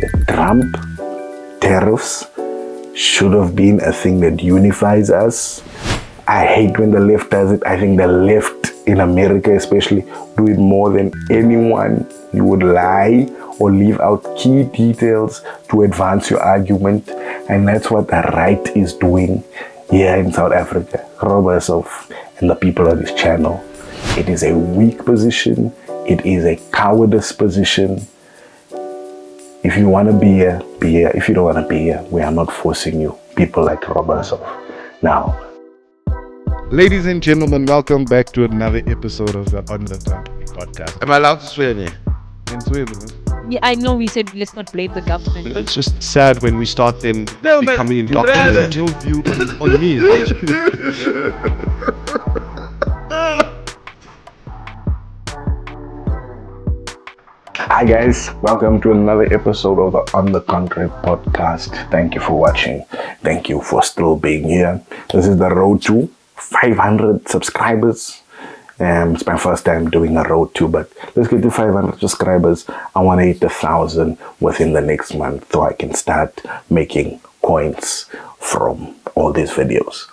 The Trump tariffs should have been a thing that unifies us. I hate when the left does it. I think the left in America especially do it more than anyone. You would lie or leave out key details to advance your argument, and that's what the right is doing here in South Africa. Rob and the people on this channel. It is a weak position. It is a cowardice position. If you want to be here, be here. If you don't want to be here, we are not forcing you. People like Robertson. Now, ladies and gentlemen, welcome back to another episode of the On the Country podcast. Am I allowed to swear in here? In Sweden. Yeah, I know we said let's not blame the government. It's just sad when we start them becoming indoctrinated view on me. hi guys, welcome to another episode of the On the Country podcast. Thank you for watching. Thank you for still being here. This is the road to 500 subscribers. It's my first time doing a road to, but let's get to 500 subscribers. I want to hit 1,000 within the next month so I can start making coins from all these videos.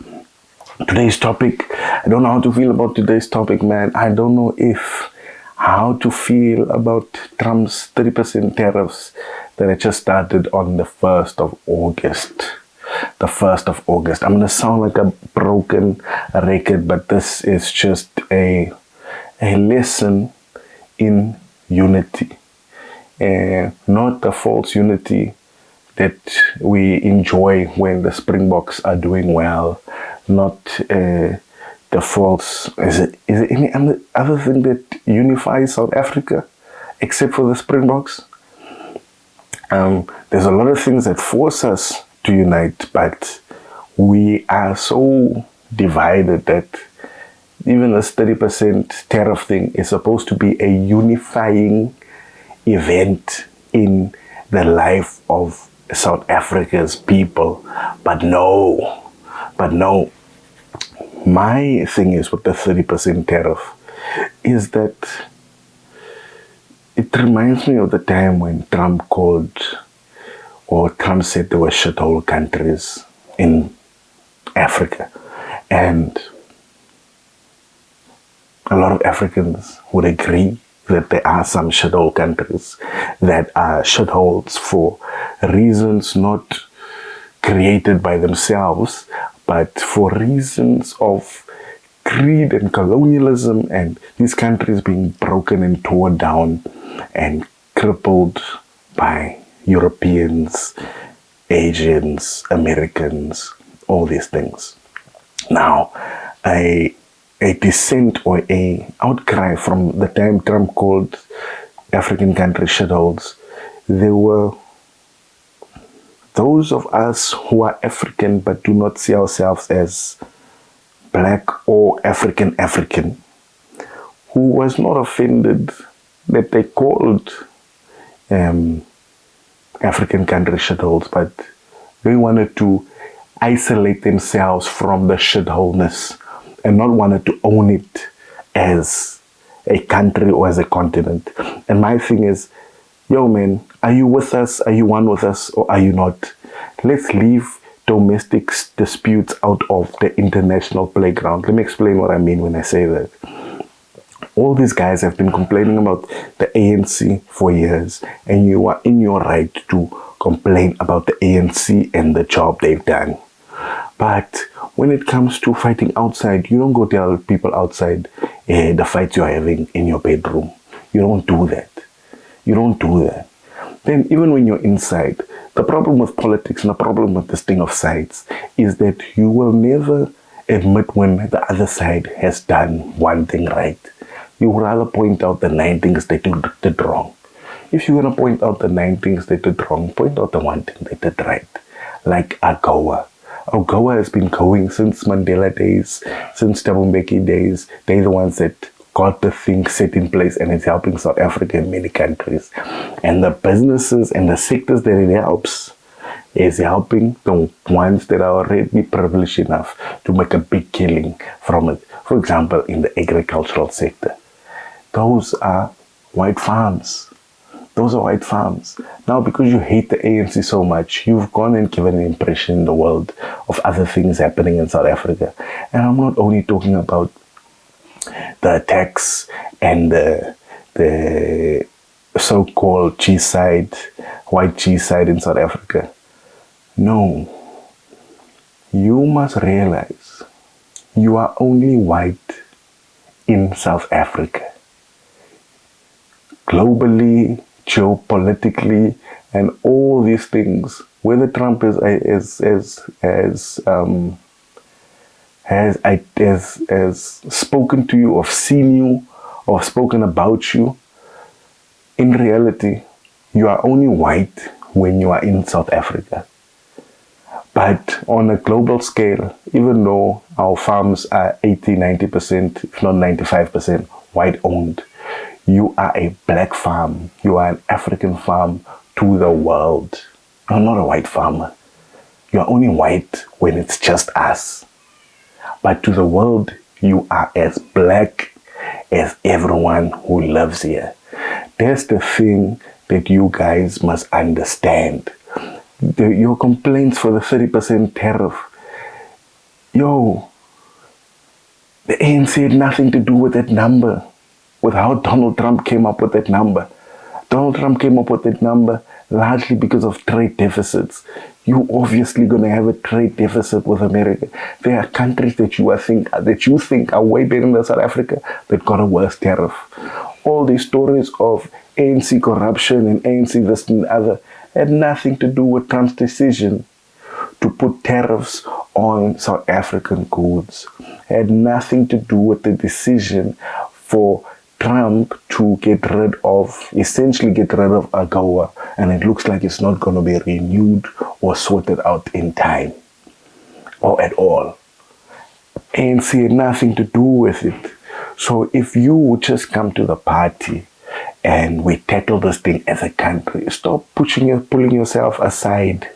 Today's topic, I don't know how to feel about today's topic, man. I don't know how to feel about Trump's 30% tariffs that it just started on the 1st of August. The 1st of August. I'm going to sound like a broken record, but this is just a lesson in unity. Not the false unity that we enjoy when the Springboks are doing well. Not the false... Is it any other thing that unifies South Africa except for the Springboks? There's a lot of things that force us to unite, but we are so divided that even this 30% tariff thing is supposed to be a unifying event in the life of South Africa's people. But no. My thing is with the 30% tariff is that it reminds me of the time when Trump said there were shithole countries in Africa. And a lot of Africans would agree that there are some shithole countries that are shitholes for reasons not created by themselves, but for reasons of greed and colonialism, and these countries being broken and torn down and crippled by Europeans, Asians, Americans, all these things. Now, a dissent or a outcry from the time Trump called African countries shitholes, there were those of us who are African but do not see ourselves as black or African, who was not offended that they called African country shitholes, but they wanted to isolate themselves from the shitholeness and not wanted to own it as a country or as a continent. And my thing is, yo man, are you with us? Are you one with us, or are you not? Let's leave domestic disputes out of the international playground. Let me explain what I mean when I say that. All these guys have been complaining about the ANC for years, and you are in your right to complain about the ANC and the job they've done. But when it comes to fighting outside, you don't go tell people outside the fights you're having in your bedroom. You don't do that. Then even when you're inside, the problem with politics and the problem with this thing of sides is that you will never admit when the other side has done one thing right. You would rather point out the 9 things they did wrong. If you're going to point out the 9 things they did wrong, point out the one thing they did right. Like AGOA. AGOA has been going since Mandela days, since Thabo Mbeki days. They're the ones that got the thing set in place, and it's helping South Africa in many countries. And the businesses and the sectors that it helps is helping the ones that are already privileged enough to make a big killing from it. For example, in the agricultural sector. Those are white farms. Those are white farms. Now, because you hate the ANC so much, you've gone and given an impression in the world of other things happening in South Africa. And I'm not only talking about the attacks and the so-called white G-side in South Africa. No. You must realize you are only white in South Africa. Globally, geopolitically, and all these things, whether Trump has spoken to you or seen you or spoken about you, in reality, you are only white when you are in South Africa. But on a global scale, even though our farms are 80-90%, if not 95% white owned, you are a black farm. You are an African farm to the world. You're not a white farmer. You're only white when it's just us. But to the world, you are as black as everyone who lives here. That's the thing that you guys must understand. Your complaints for the 30% tariff. Yo, the ANC had nothing to do with that number, with how Donald Trump came up with that number. Donald Trump came up with that number largely because of trade deficits. You obviously going to have a trade deficit with America. There are countries that you think are way better than South Africa that got a worse tariff. All these stories of ANC corruption and ANC this and the other had nothing to do with Trump's decision to put tariffs on South African goods. Had nothing to do with the decision for Trump to essentially get rid of AGOA, and it looks like it's not going to be renewed or sorted out in time or at all. ANC had nothing to do with it. So if you would just come to the party and we tackle this thing as a country, stop pulling yourself aside.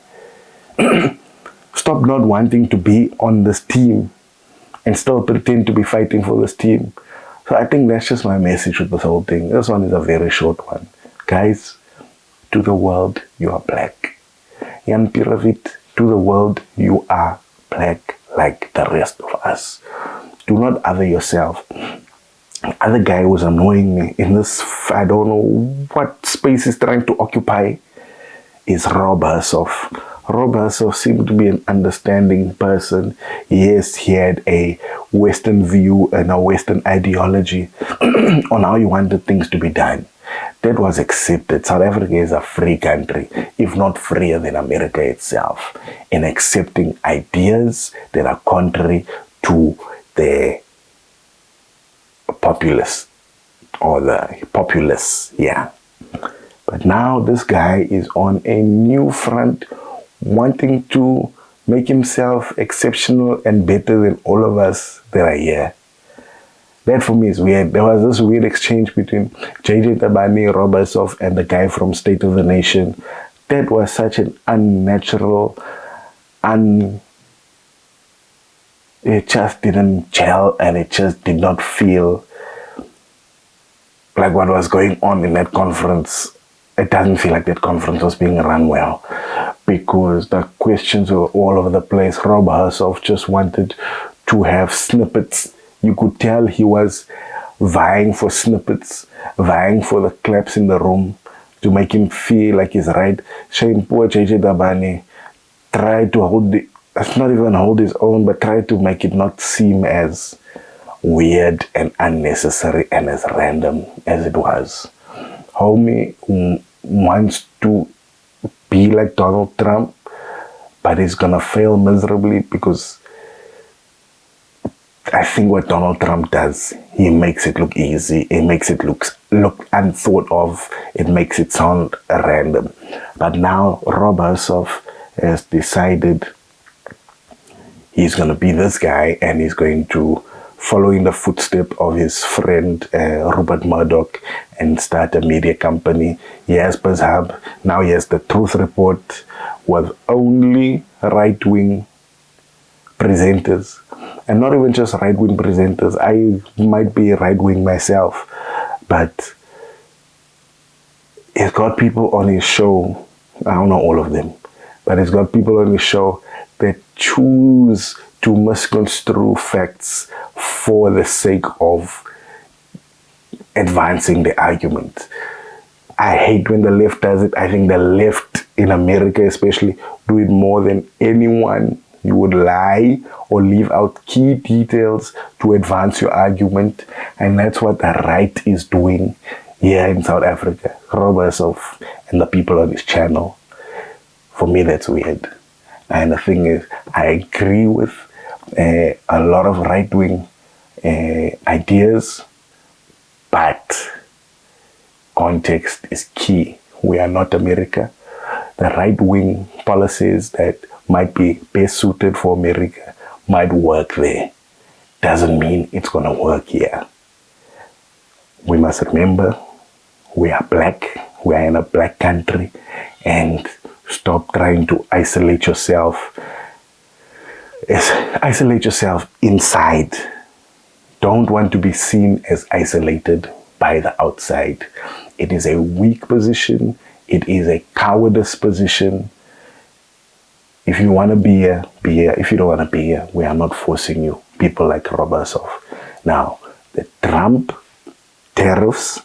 Stop not wanting to be on this team and still pretend to be fighting for this team. So I think that's just my message with this whole thing. This one is a very short one. Guys, to the world, you are black. Jan Piravit, to the world, you are black like the rest of us. Do not other yourself. The other guy was annoying me in this, I don't know what space he's trying to occupy, is Rob Hersoff. Rob Hersoff seemed to be an understanding person. Yes, he had a Western view and a Western ideology on how he wanted things to be done. That was accepted. South Africa is a free country, if not freer than America itself, in accepting ideas that are contrary to the populace, yeah. But now this guy is on a new front, wanting to make himself exceptional and better than all of us that are here. That for me is weird. There was this weird exchange between JJ Tabani, Rob Hersoff, and the guy from State of the Nation. That was such an unnatural, it just didn't gel, and it just did not feel like what was going on in that conference. It doesn't feel like that conference was being run well, because the questions were all over the place. Rob Hersoff just wanted to have snippets. You could tell he was vying for snippets, vying for the claps in the room to make him feel like he's right. Shame poor JJ Tabani tried to not even hold his own, but tried to make it not seem as weird and unnecessary and as random as it was. Homie wants to be like Donald Trump, but he's gonna fail miserably, because I think what Donald Trump does, he makes it look easy, it makes it look unthought of, it makes it sound random. But now Rob Hersoff has decided he's gonna be this guy, and he's going to follow in the footsteps of his friend Rupert Murdoch and start a media company. He has BizHub. Now he has the Truth Report with only right-wing presenters. And not even just right-wing presenters. I might be right-wing myself, but he's got people on his show. I don't know all of them, but he's got people on his show that choose to misconstrue facts for the sake of advancing the argument. I hate when the left does it. I think the left in America especially do it more than anyone. You would lie or leave out key details to advance your argument, and that's what the right is doing here in South Africa. Robertson and the people on his channel. For me, that's weird. And the thing is, I agree with a lot of right-wing ideas, but context is key. We are not America. The right-wing policies that might be best suited for America might work there. Doesn't mean it's going to work here. We must remember we are black. We are in a black country, and stop trying to isolate yourself. Isolate yourself inside. Don't want to be seen as isolated by the outside. It is a weak position. It is a cowardice position. If you want to be here, be here. If you don't want to be here, we are not forcing you. People like Robertson. Now, the Trump tariffs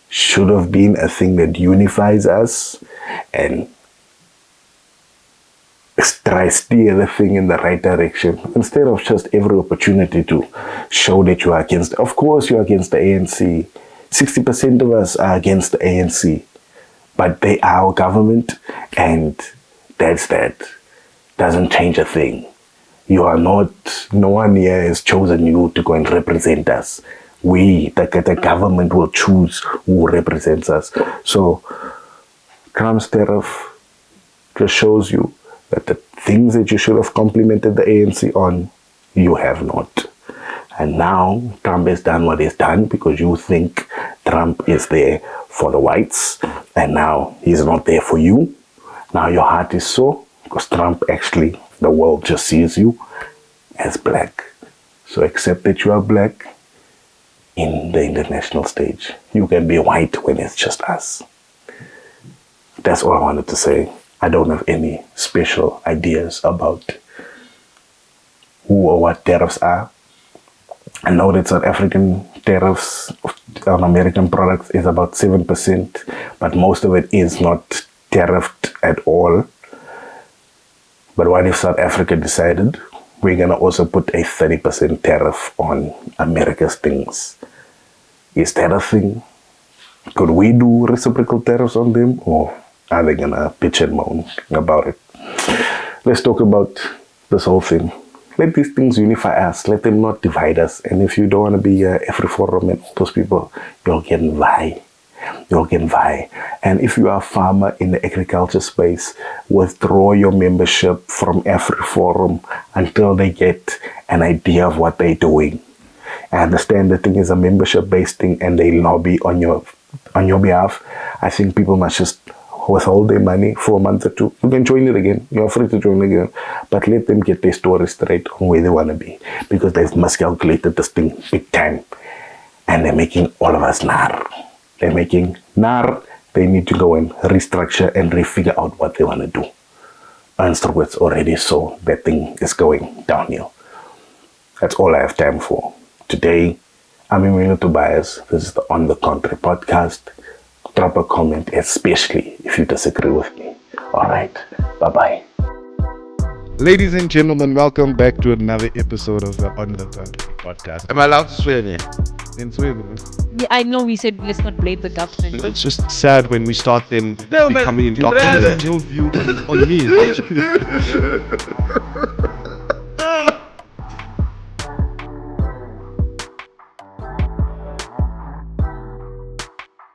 should have been a thing that unifies us and try steer the thing in the right direction, instead of just every opportunity to show that you are against. Of course you are against the ANC. 60% of us are against the ANC, but they are our government, and that's that. Doesn't change a thing. You are not, no one here has chosen you to go and represent us. We, the government, will choose who represents us. So Trump's tariff just shows you that the things that you should have complimented the ANC on, you have not. And now Trump has done what he's done because you think Trump is there for the whites, and now he's not there for you. Now your heart is sore because Trump actually, the world just sees you as black. So accept that you are black in the international stage. You can be white when it's just us. That's all I wanted to say. I don't have any special ideas about who or what tariffs are. I know that South African tariffs on American products is about 7%, but most of it is not tariffed at all. But what if South Africa decided we're going to also put a 30% tariff on America's things? Is that a thing? Could we do reciprocal tariffs on them, or are they going to bitch and moan about it? Let's talk about this whole thing. Let these things unify us. Let them not divide us. And if you don't want to be every forum and all those people, you'll get vie. You'll get vie. And if you are a farmer in the agriculture space, withdraw your membership from every forum until they get an idea of what they're doing. I understand the thing is a membership-based thing and they lobby on your behalf. I think people must just withhold their money for a month or two. You can join it again. You're free to join again. But let them get their story straight on where they want to be. Because they've miscalculated this thing big time. And they're making all of us nar. They're making nar. They need to go and restructure and refigure out what they want to do. Ernst already saw that thing is going downhill. That's all I have time for. Today, I'm Emilio Tobias. This is the On the Country podcast. Drop a comment, especially if you disagree with me. All right. Bye-bye. Ladies and gentlemen, welcome back to another episode of the On the Country podcast. Am I allowed to swear in here? In Sweden. Yeah, I know we said let's not blame the government. It's just sad when we start them No, man. becoming indoctrinated. Your view on me.